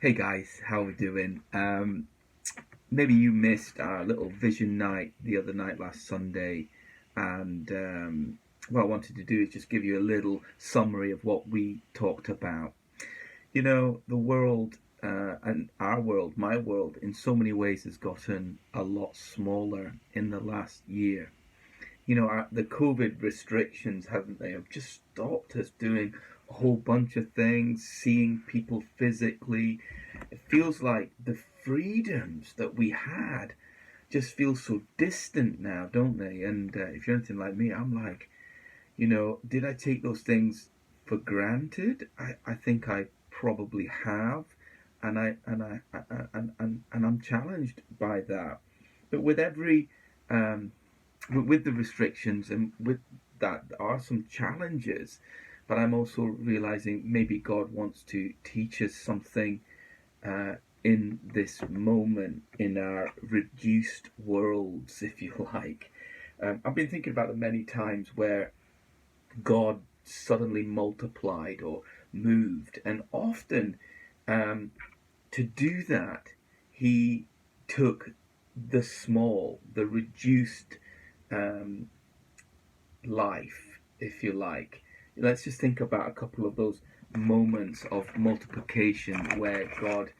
Hey guys, how are we doing? Maybe you missed our little vision night the other night last Sunday, and what I wanted to do is just give you a little summary of what we talked about. The world and our world, my world, in so many ways has gotten a lot smaller in the last year. The COVID restrictions, haven't they, have just stopped us doing a whole bunch of things, seeing people physically. It feels like the freedoms that we had just feel so distant now, don't they? And if you're anything like me, I'm like, did I take those things for granted? I think I probably have, and I'm challenged by that. But with every with the restrictions and with that, there are some challenges. But I'm also realizing maybe God wants to teach us something uh, in this moment in our reduced worlds, if you like. I've been thinking about the many times where God suddenly multiplied or moved, and often um, to do that, He took the small, the reduced um, life, if you like. Let's just think about a couple of those moments of multiplication where God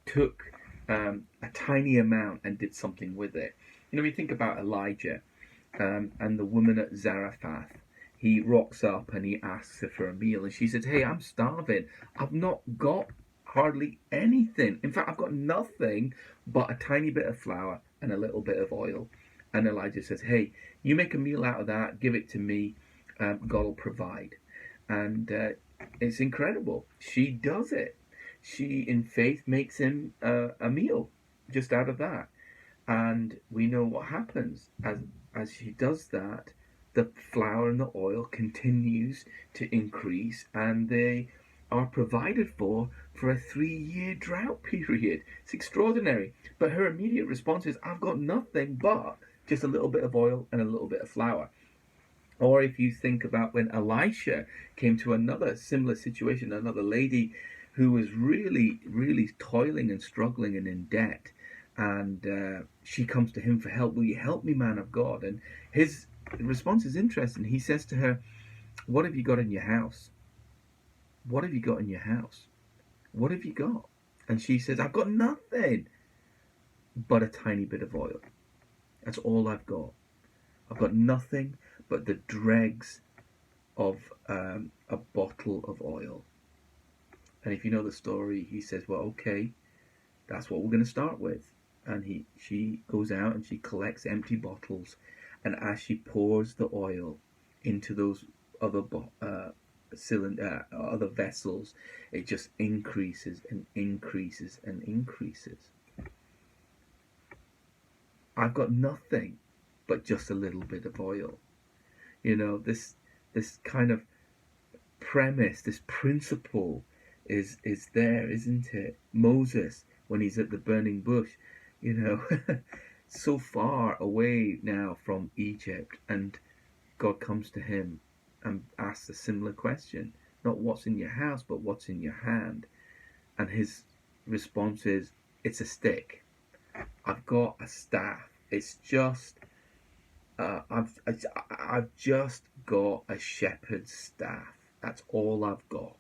took a tiny amount and did something with it. We think about Elijah and the woman at Zarephath. He rocks up and he asks her for a meal, and she says, "Hey, I'm starving. I've not got hardly anything. In fact, I've got nothing but a tiny bit of flour and a little bit of oil." And Elijah says, "Hey, you make a meal out of that, give it to me, God will provide." And it's incredible. She does it. She, in faith, makes him a meal just out of that. And we know what happens as she does that. The flour and the oil continues to increase, and they are provided for a 3-year drought period. It's extraordinary. But her immediate response is, "I've got nothing but just a little bit of oil and a little bit of flour." Or if you think about when Elisha came to another similar situation, another lady who was really, really toiling and struggling and in debt, and she comes to him for help. "Will you help me, man of God?" And his response is interesting. He says to her, "What have you got in your house? What have you got in your house? What have you got?" And she says, "I've got nothing but a tiny bit of oil. That's all I've got. I've got nothing but the dregs of a bottle of oil." And if you know the story, he says, "Well, okay, that's what we're going to start with." And she goes out and she collects empty bottles, and as she pours the oil into those other other vessels, it just increases and increases and increases. "I've got nothing but just a little bit of oil." This kind of premise, this principle is there, isn't it? Moses, when he's at the burning bush, you know, so far away now from Egypt, and God comes to him and asks a similar question. Not what's in your house, but what's in your hand. And his response is, "It's a stick. I've got a staff. It's just I've just got a shepherd's staff. That's all I've got."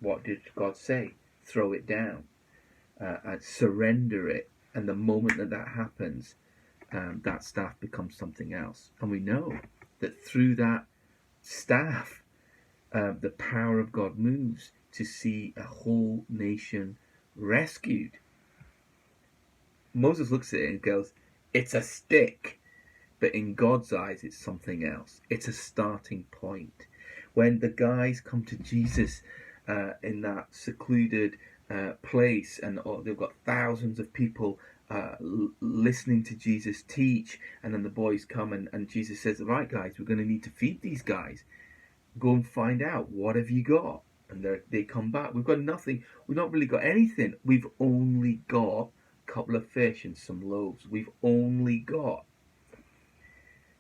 What did God say? Throw it down, and surrender it. And the moment that happens, that staff becomes something else. And we know that through that staff, the power of God moves to see a whole nation rescued. Moses looks at it and goes, "It's a stick." But in God's eyes, it's something else. It's a starting point. When the guys come to Jesus in that secluded place, and they've got thousands of people listening to Jesus teach, and then the boys come, and Jesus says, "Right, guys, we're going to need to feed these guys. Go and find out, what have you got?" And they come back. "We've got nothing. We've not really got anything. We've only got a couple of fish and some loaves. We've only got."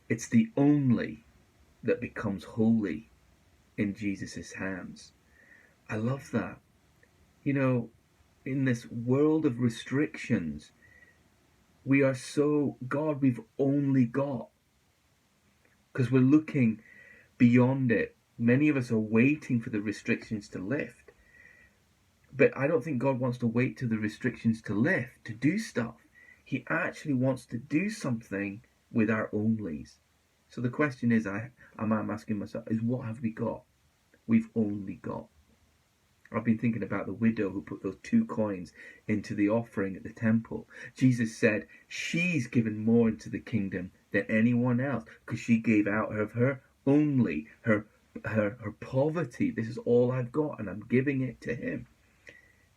It's the only that becomes holy in Jesus' hands. I love that. You know, in this world of restrictions, we are so, God, we've only got, because we're looking beyond it. Many of us are waiting for the restrictions to lift. But I don't think God wants to wait till the restrictions to lift to do stuff. He actually wants to do something with our onlys. So the question is, I'm asking myself, is what have we got? We've only got. I've been thinking about the widow who put those 2 coins into the offering at the temple. Jesus said she's given more into the kingdom than anyone else because she gave out of her only, her poverty. This is all I've got and I'm giving it to him.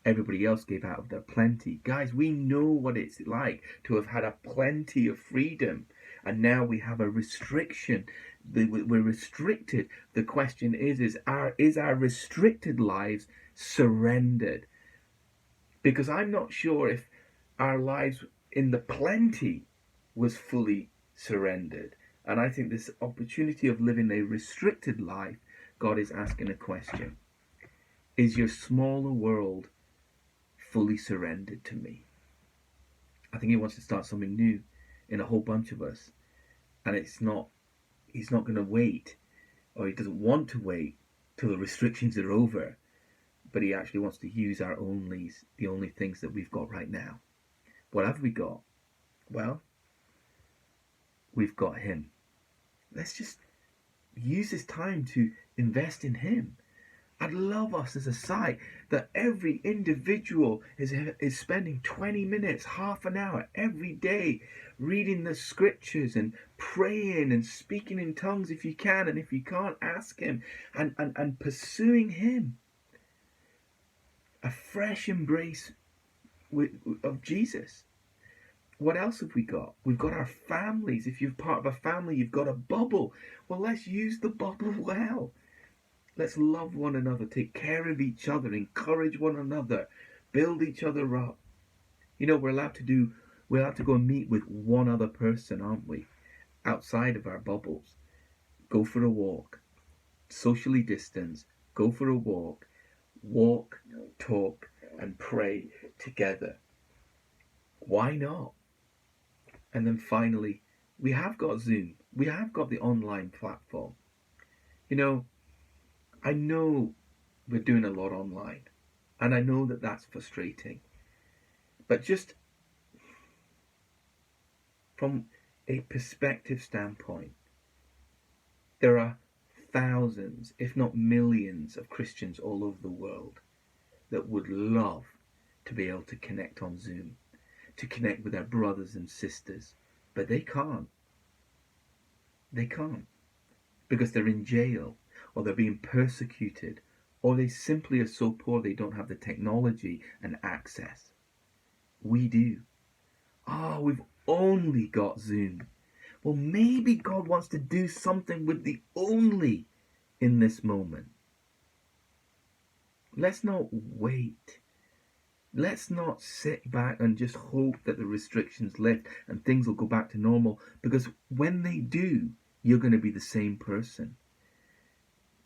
Everybody else gave out of their plenty. Guys, we know what it's like to have had a plenty of freedom, and now we have a restriction. We're restricted. The question is our restricted lives surrendered? Because I'm not sure if our lives in the plenty was fully surrendered. And I think this opportunity of living a restricted life, God is asking a question. Is your smaller world fully surrendered to me? I think he wants to start something new in a whole bunch of us. And he's not going to wait, or he doesn't want to wait till the restrictions are over, but he actually wants to use our onlys, the only things that we've got right now. What have we got? Well, we've got him. Let's just use this time to invest in him. I'd love us as a site that every individual is spending 20 minutes, half an hour every day reading the scriptures and praying and speaking in tongues if you can, and if you can't, ask him and pursuing him. A fresh embrace of Jesus. What else have we got? We've got our families. If you're part of a family, you've got a bubble. Well, let's use the bubble well. Let's love one another, take care of each other, encourage one another, build each other up. You know, we're allowed to go and meet with one other person, aren't we? Outside of our bubbles. Go for a walk. Socially distance. Go for a walk. Walk, talk, and pray together. Why not? And then finally, we have got Zoom. We have got the online platform. You know, I know we're doing a lot online, and I know that that's frustrating. But just from a perspective standpoint, there are thousands, if not millions, of Christians all over the world that would love to be able to connect on Zoom, to connect with their brothers and sisters, but they can't. They can't because they're in jail, or they're being persecuted, or they simply are so poor they don't have the technology and access. We do. We've only got Zoom. Well, maybe God wants to do something with the only in this moment. Let's not wait. Let's not sit back and just hope that the restrictions lift and things will go back to normal, because when they do, you're going to be the same person.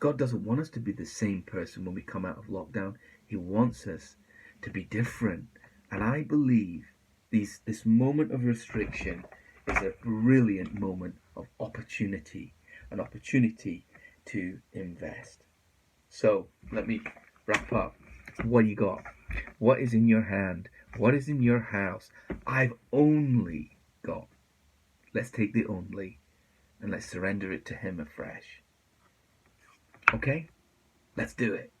God doesn't want us to be the same person when we come out of lockdown. He wants us to be different. And I believe this moment of restriction is a brilliant moment of opportunity, an opportunity to invest. So let me wrap up. What do you got? What is in your hand? What is in your house? I've only got. Let's take the only and let's surrender it to him afresh. Okay? Let's do it.